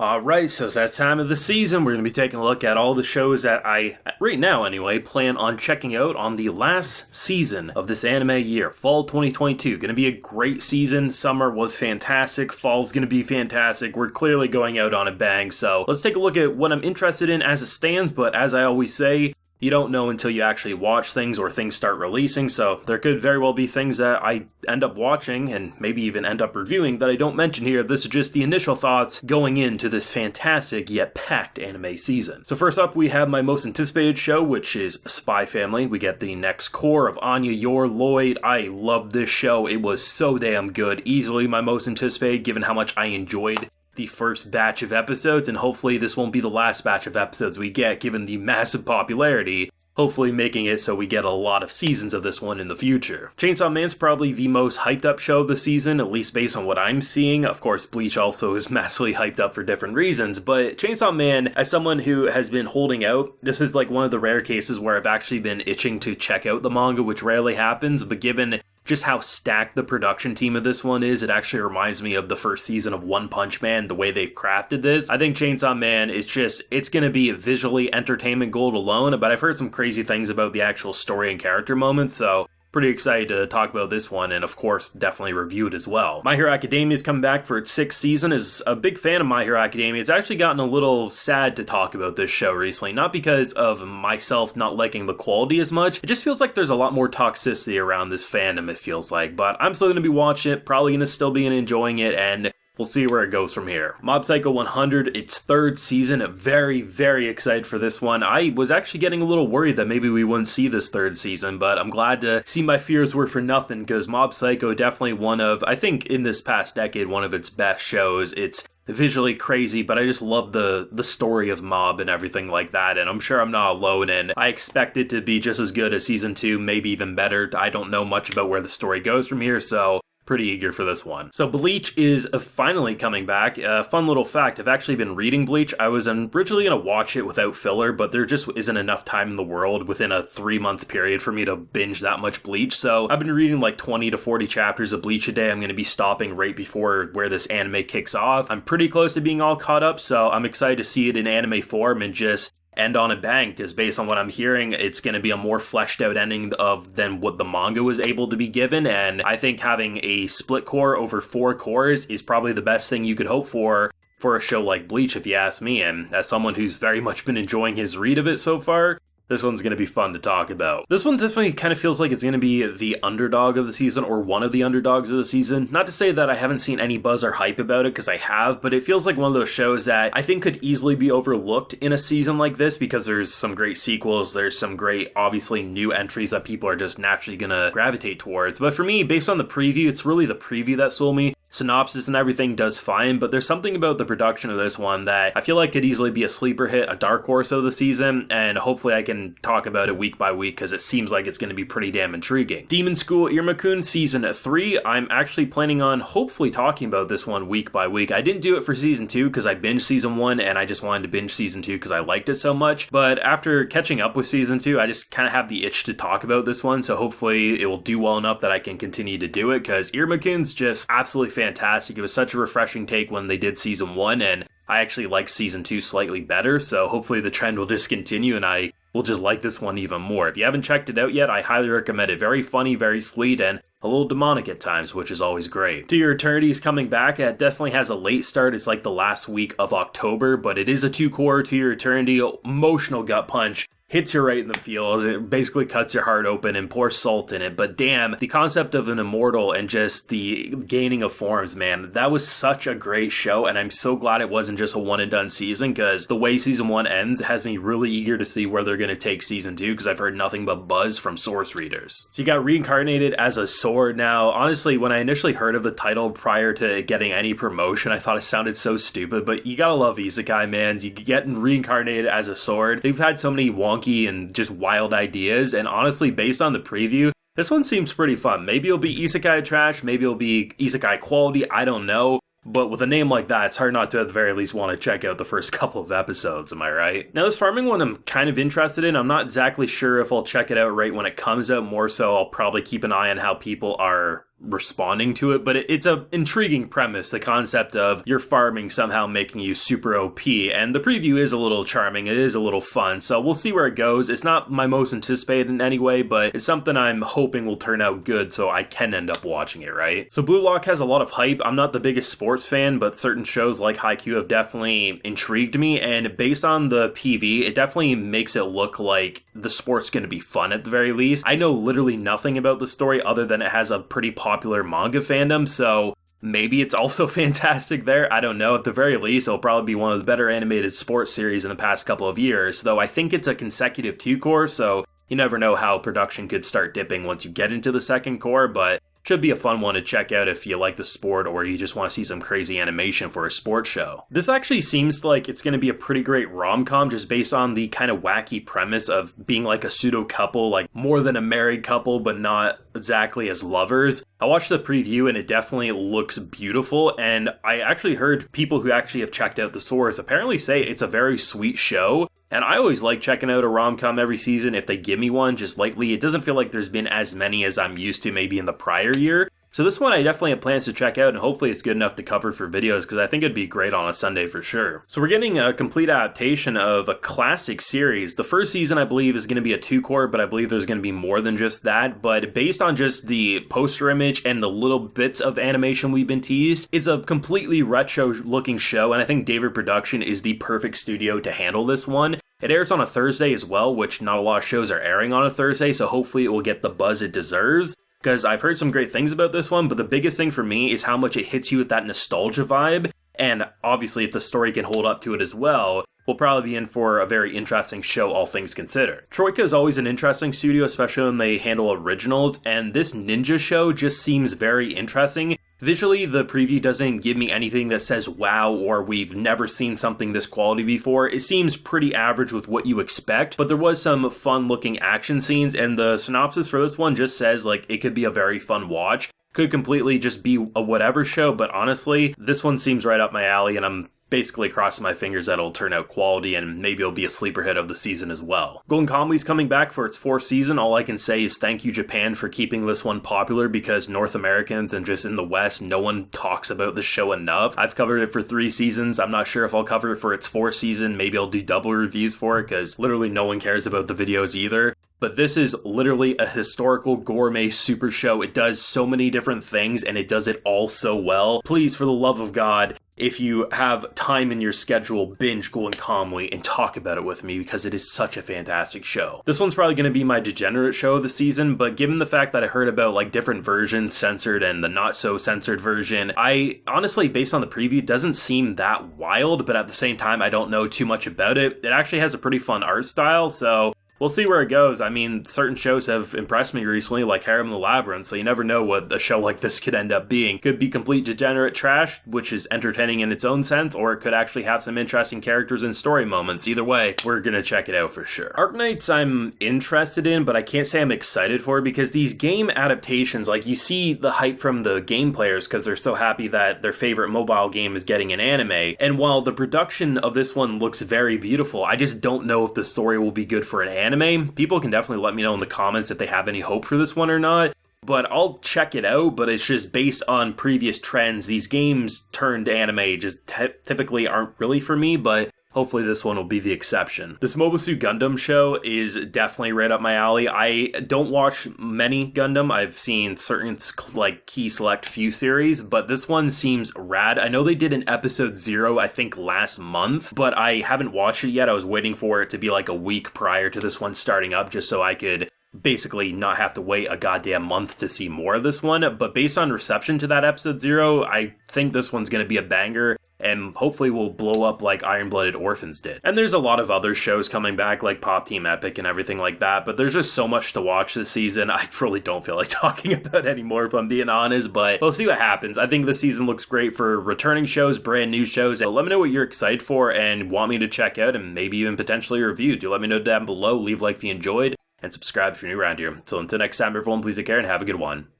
Alright, so it's that time of the season. We're going to be taking a look at all the shows that I, right now anyway, plan on checking out on the last season of this anime year, Fall 2022. Going to be a great season. Summer was fantastic. Fall's going to be fantastic. We're clearly going out on a bang, so let's take a look at what I'm interested in as it stands, but as I always say, you don't know until you actually watch things or things start releasing, so there could very well be things that I end up watching and maybe even end up reviewing that I don't mention here. This is just the initial thoughts going into this fantastic yet packed anime season. So first up, we have my most anticipated show, which is Spy Family. We get the next core of Anya, Yor, Lloyd. I love this show. It was so damn good. Easily my most anticipated, given how much I enjoyed the first batch of episodes, and hopefully this won't be the last batch of episodes we get, given the massive popularity, hopefully making it so we get a lot of seasons of this one in the future. Chainsaw Man's probably the most hyped up show of the season, at least based on what I'm seeing. Of course, Bleach also is massively hyped up for different reasons, but Chainsaw Man, as someone who has been holding out, this is like one of the rare cases where I've actually been itching to check out the manga, which rarely happens, but given just how stacked the production team of this one is, it actually reminds me of the first season of One Punch Man, the way they've crafted this. I think Chainsaw Man is just, it's going to be a visually entertainment gold alone, but I've heard some crazy things about the actual story and character moments, so pretty excited to talk about this one, and of course, definitely review it as well. My Hero Academia is coming back for its 6th season. Is a big fan of My Hero Academia. It's actually gotten a little sad to talk about this show recently, not because of myself not liking the quality as much. It just feels like there's a lot more toxicity around this fandom, it feels like, but I'm still going to be watching it, probably going to still be enjoying it, and we'll see where it goes from here. Mob Psycho 100, its 3rd season. Very, very excited for this one. I was actually getting a little worried that maybe we wouldn't see this 3rd season, but I'm glad to see my fears were for nothing, because Mob Psycho definitely one of, I think in this past decade, one of its best shows. It's visually crazy, but I just love the story of Mob and everything like that, and I'm sure I'm not alone, and I expect it to be just as good as season 2, maybe even better. I don't know much about where the story goes from here, so pretty eager for this one. So Bleach is finally coming back. Fun little fact, I've actually been reading Bleach. I was originally going to watch it without filler, but there just isn't enough time in the world within a 3-month period for me to binge that much Bleach. So I've been reading like 20 to 40 chapters of Bleach a day. I'm going to be stopping right before where this anime kicks off. I'm pretty close to being all caught up, so I'm excited to see it in anime form and just end on a bang, because based on what I'm hearing, it's going to be a more fleshed out ending than what the manga was able to be given, and I think having a split core over 4 cores is probably the best thing you could hope for a show like Bleach, if you ask me, and as someone who's very much been enjoying his read of it so far, this one's going to be fun to talk about. This one definitely kind of feels like it's going to be the underdog of the season, or one of the underdogs of the season. Not to say that I haven't seen any buzz or hype about it, because I have, but it feels like one of those shows that I think could easily be overlooked in a season like this, because there's some great sequels, there's some great, obviously, new entries that people are just naturally going to gravitate towards. But for me, based on the preview, it's really the preview that sold me. Synopsis and everything does fine, but there's something about the production of this one that I feel like could easily be a sleeper hit, a dark horse of the season, and hopefully I can talk about it week by week, because it seems like it's going to be pretty damn intriguing. Demon School Iruma-kun Season 3, I'm actually planning on hopefully talking about this one week by week. I didn't do it for Season 2 because I binged Season 1, and I just wanted to binge Season 2 because I liked it so much, but after catching up with Season 2, I just kind of have the itch to talk about this one, so hopefully it will do well enough that I can continue to do it, because Iruma-kun's just absolutely fantastic. It was such a refreshing take when they did Season 1, and I actually like Season 2 slightly better, so hopefully the trend will just continue and I will just like this one even more. If you haven't checked it out yet, I highly recommend it. Very funny, very sweet, and a little demonic at times, which is always great. To Your Eternity is coming back. It definitely has a late start. It's like the last week of October, but it is a 2-core To Your Eternity, emotional gut punch. Hits you right in the feels. It basically cuts your heart open and pours salt in it. But damn, the concept of an immortal and just the gaining of forms, man, that was such a great show. And I'm so glad it wasn't just a one and done season, because the way Season 1 ends has me really eager to see where they're going to take Season 2, because I've heard nothing but buzz from source readers. So you got Reincarnated as a sword. Now, honestly, when I initially heard of the title prior to getting any promotion, I thought it sounded so stupid, but you gotta love isekai, man. You get Reincarnated as a sword. They've had so many wonky and just wild ideas, and honestly, based on the preview, this one seems pretty fun. Maybe it'll be isekai trash, maybe it'll be isekai quality, I don't know. But with a name like that, it's hard not to at the very least want to check out the first couple of episodes, am I right? Now this farming one I'm kind of interested in. I'm not exactly sure if I'll check it out right when it comes out. More so, I'll probably keep an eye on how people are responding to it, but it's a intriguing premise, the concept of your farming somehow making you super OP, and the preview is a little charming, it is a little fun, so we'll see where it goes. It's not my most anticipated in any way, but it's something I'm hoping will turn out good so I can end up watching it, right? So Bluelock has a lot of hype. I'm not the biggest sports fan, but certain shows like Haikyuu have definitely intrigued me, and based on the PV, it definitely makes it look like the sport's going to be fun at the very least. I know literally nothing about the story other than it has a pretty popular manga fandom, so maybe it's also fantastic there. I don't know. At the very least, it'll probably be one of the better animated sports series in the past couple of years, though I think it's a consecutive 2-core, so you never know how production could start dipping once you get into the 2nd core, but should be a fun one to check out if you like the sport or you just want to see some crazy animation for a sports show. This actually seems like it's going to be a pretty great rom-com just based on the kind of wacky premise of being like a pseudo couple, like more than a married couple, but not exactly as lovers. I watched the preview and it definitely looks beautiful, and I actually heard people who actually have checked out the source apparently say it's a very sweet show. And I always like checking out a rom-com every season if they give me one, just lately. It doesn't feel like there's been as many as I'm used to maybe in the prior year. So this one I definitely have plans to check out, and hopefully it's good enough to cover for videos, because I think it'd be great on a Sunday for sure. So we're getting a complete adaptation of a classic series. The first season I believe is going to be a 2-core, but I believe there's going to be more than just that. But based on just the poster image and the little bits of animation we've been teased, it's a completely retro looking show, and I think David Production is the perfect studio to handle this one. It airs on a Thursday as well, which not a lot of shows are airing on a Thursday, so hopefully it will get the buzz it deserves, because I've heard some great things about this one, but the biggest thing for me is how much it hits you with that nostalgia vibe, and obviously if the story can hold up to it as well, we'll probably be in for a very interesting show, all things considered. Troika is always an interesting studio, especially when they handle originals, and this ninja show just seems very interesting. Visually, the preview doesn't give me anything that says wow or we've never seen something this quality before. It seems pretty average with what you expect, but there was some fun looking action scenes, and the synopsis for this one just says like it could be a very fun watch. Could completely just be a whatever show, but honestly, this one seems right up my alley, and I'm basically crossing my fingers that it'll turn out quality, and maybe it'll be a sleeper hit of the season as well. Golden Kamuy's coming back for its 4th season. All I can say is thank you, Japan, for keeping this one popular, because North Americans and just in the West, no one talks about the show enough. I've covered it for 3 seasons. I'm not sure if I'll cover it for its 4th season. Maybe I'll do double reviews for it, because literally no one cares about the videos either. But this is literally a historical gourmet super show. It does so many different things, and it does it all so well. Please, for the love of God, if you have time in your schedule, binge Golden Kamuy and talk about it with me, because it is such a fantastic show. This one's probably going to be my degenerate show of the season, but given the fact that I heard about like different versions, censored and the not so censored version, I honestly, based on the preview, doesn't seem that wild, but at the same time, I don't know too much about it. It actually has a pretty fun art style, so we'll see where it goes. I mean, certain shows have impressed me recently, like Harem in the Labyrinth, so you never know what a show like this could end up being. Could be complete degenerate trash, which is entertaining in its own sense, or it could actually have some interesting characters and story moments. Either way, we're gonna check it out for sure. Arknights I'm interested in, but I can't say I'm excited for, because these game adaptations, like you see the hype from the game players because they're so happy that their favorite mobile game is getting an anime, and while the production of this one looks very beautiful, I just don't know if the story will be good for an anime. People can definitely let me know in the comments if they have any hope for this one or not, but I'll check it out. But it's just based on previous trends. These games turned anime just typically aren't really for me, but hopefully this one will be the exception. This Mobile Suit Gundam show is definitely right up my alley. I don't watch many Gundam. I've seen certain like key select few series, but this one seems rad. I know they did an episode 0, I think last month, but I haven't watched it yet. I was waiting for it to be like a week prior to this one starting up just so I could basically not have to wait a goddamn month to see more of this one. But based on reception to that episode 0, I think this one's going to be a banger, and hopefully will blow up like Iron-Blooded Orphans did. And there's a lot of other shows coming back, like Pop Team Epic and everything like that, but there's just so much to watch this season, I really don't feel like talking about anymore, if I'm being honest, but we'll see what happens. I think this season looks great for returning shows, brand new shows, and let me know what you're excited for and want me to check out, and maybe even potentially review. Do let me know down below, leave a like if you enjoyed, and subscribe if you're new around here. Until next time, everyone, please take care and have a good one.